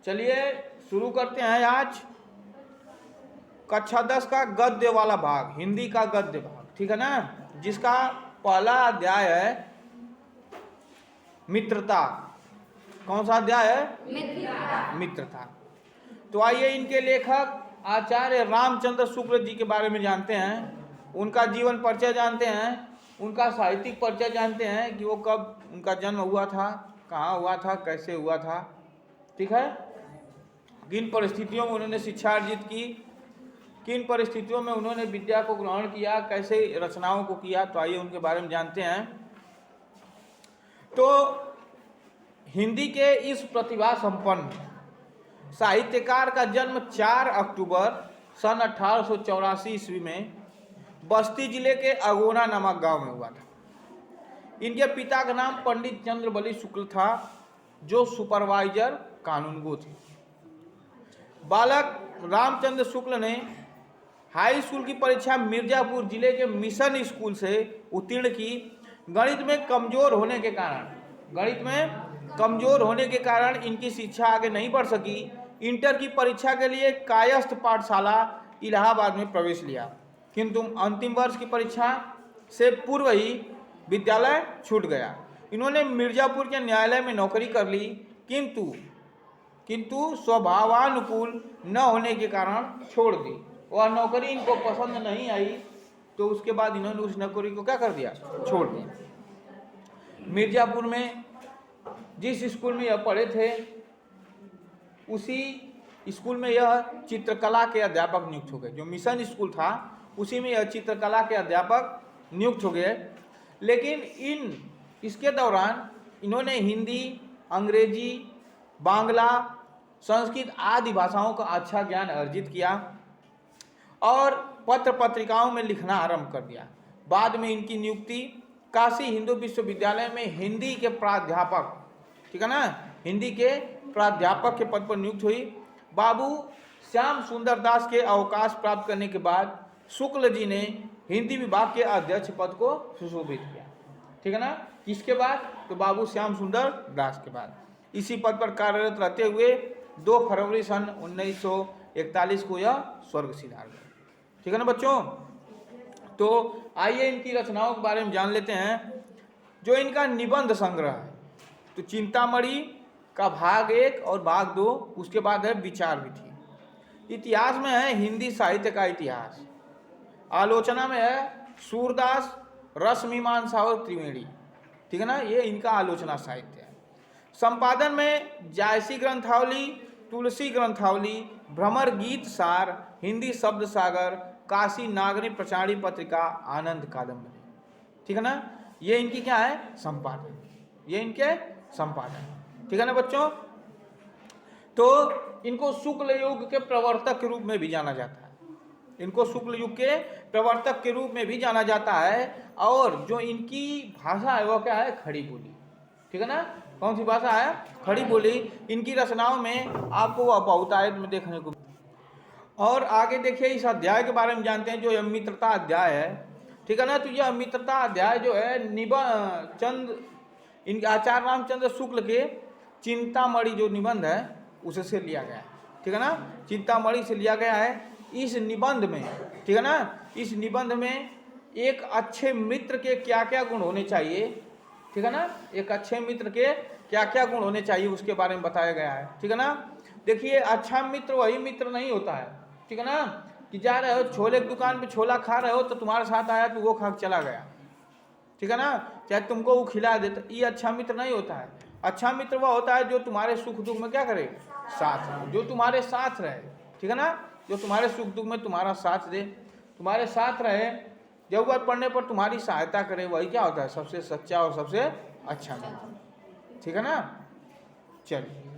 चलिए शुरू करते हैं आज कक्षा 10 का गद्य वाला भाग, हिंदी का गद्य भाग, ठीक है ना, जिसका पहला अध्याय है मित्रता। कौन सा अध्याय है? मित्रता। मित्रता। तो आइए इनके लेखक आचार्य रामचंद्र शुक्ल जी के बारे में जानते हैं, उनका जीवन परिचय जानते हैं, उनका साहित्यिक परिचय जानते हैं कि वो कब उनका जन्म हुआ था, कहाँ हुआ था, कैसे हुआ था, ठीक है, किन परिस्थितियों में उन्होंने शिक्षा अर्जित की, किन परिस्थितियों में उन्होंने विद्या को ग्रहण किया, कैसे रचनाओं को किया। तो आइए उनके बारे में जानते हैं। तो हिंदी के इस प्रतिभा संपन्न साहित्यकार का जन्म 4 अक्टूबर सन 1884 ईस्वी में बस्ती जिले के अगोना नामक गांव में हुआ था। इनके पिता का नाम पंडित चंद्रबली शुक्ल था, जो सुपरवाइजर कानूनगो थे। बालक रामचंद्र शुक्ल ने हाई स्कूल की परीक्षा मिर्जापुर जिले के मिशन स्कूल से उत्तीर्ण की। गणित में कमजोर होने के कारण इनकी शिक्षा आगे नहीं बढ़ सकी। इंटर की परीक्षा के लिए कायस्थ पाठशाला इलाहाबाद में प्रवेश लिया, किंतु अंतिम वर्ष की परीक्षा से पूर्व ही विद्यालय छूट गया। इन्होंने मिर्जापुर के न्यायालय में नौकरी कर ली, किंतु स्वभावानुकूल न होने के कारण छोड़ दी। वह नौकरी इनको पसंद नहीं आई, तो उसके बाद इन्होंने उस नौकरी को क्या कर दिया? छोड़ दिया। मिर्जापुर में जिस स्कूल में यह पढ़े थे, उसी स्कूल में यह चित्रकला के अध्यापक नियुक्त हो गए। जो मिशन स्कूल था उसी में यह चित्रकला के अध्यापक नियुक्त हो गए। लेकिन इसके दौरान इन्होंने हिंदी, अंग्रेजी, बांग्ला, संस्कृत आदि भाषाओं का अच्छा ज्ञान अर्जित किया और पत्र पत्रिकाओं में लिखना आरंभ कर दिया। बाद में इनकी नियुक्ति काशी हिंदू विश्वविद्यालय में हिंदी के प्राध्यापक, ठीक है ना, हिंदी के प्राध्यापक के पद पर नियुक्त हुई। बाबू श्याम सुंदर दास के अवकाश प्राप्त करने के बाद शुक्ल जी ने हिंदी विभाग के अध्यक्ष पद को सुशोभित किया, ठीक है ना। किसके बाद? तो बाबू श्याम सुंदर दास के बाद। इसी पद पर कार्यरत रहते हुए 2 फरवरी सन 1941 को यह स्वर्ग सिधार गए, ठीक है ना बच्चों। तो आइए इनकी रचनाओं के बारे में जान लेते हैं। जो इनका निबंध संग्रह है, तो चिंतामणि का भाग 1 और भाग 2, उसके बाद है विचार विधि। इतिहास में है हिंदी साहित्य का इतिहास। आलोचना में है सूरदास, रसमीमांसा और त्रिवेणी, ठीक है ना, ये इनका आलोचना साहित्य है। संपादन में जायसी ग्रंथावली, तुलसी ग्रंथावली, भ्रमर गीत सार, हिंदी शब्द सागर, काशी नागरी प्रचारी पत्रिका, आनंद कादम्बरी, ठीक है ना, ये इनकी क्या है? संपादन, ये इनके संपादन, ठीक है ना बच्चों। तो इनको शुक्ल युग के प्रवर्तक के रूप में भी जाना जाता है, इनको शुक्ल युग के प्रवर्तक के रूप में भी जाना जाता है। और जो इनकी भाषा है वो क्या है? खड़ी बोली, ठीक है ना। कौन सी भाषा है? खड़ी बोली। इनकी रचनाओं में आपको वह बहुतायत में देखने को। और आगे देखिए इस अध्याय के बारे में जानते हैं, जो यह मित्रता अध्याय है, ठीक है ना। तो यह मित्रता अध्याय जो है इनके आचार्य रामचंद्र शुक्ल के चिंतामणि जो निबंध है उससे लिया गया है, ठीक है ना, चिंतामणि से लिया गया है। इस निबंध में, ठीक है ना, इस निबंध में एक अच्छे मित्र के क्या क्या गुण होने चाहिए, ठीक है ना, एक अच्छे मित्र के क्या क्या गुण होने चाहिए उसके बारे में बताया गया है, ठीक है ना। देखिए अच्छा मित्र वही मित्र नहीं होता है, ठीक है ना, कि जा रहे हो छोले की दुकान पे छोला खा रहे हो तो तुम्हारे साथ आया तो वो खा के चला गया, ठीक है ना, चाहे तुमको वो खिला दे, तो ये अच्छा मित्र नहीं होता है। अच्छा मित्र वह होता है जो तुम्हारे सुख दुख में क्या करे? साथ, जो तुम्हारे साथ रहे, ठीक है ना, जो तुम्हारे सुख दुख में तुम्हारा साथ दे, तुम्हारे साथ रहे, जरूरत पड़ने पर तुम्हारी सहायता करे, वही क्या होता है? सबसे सच्चा और सबसे अच्छा मित्र, ठीक है ना। चलिए।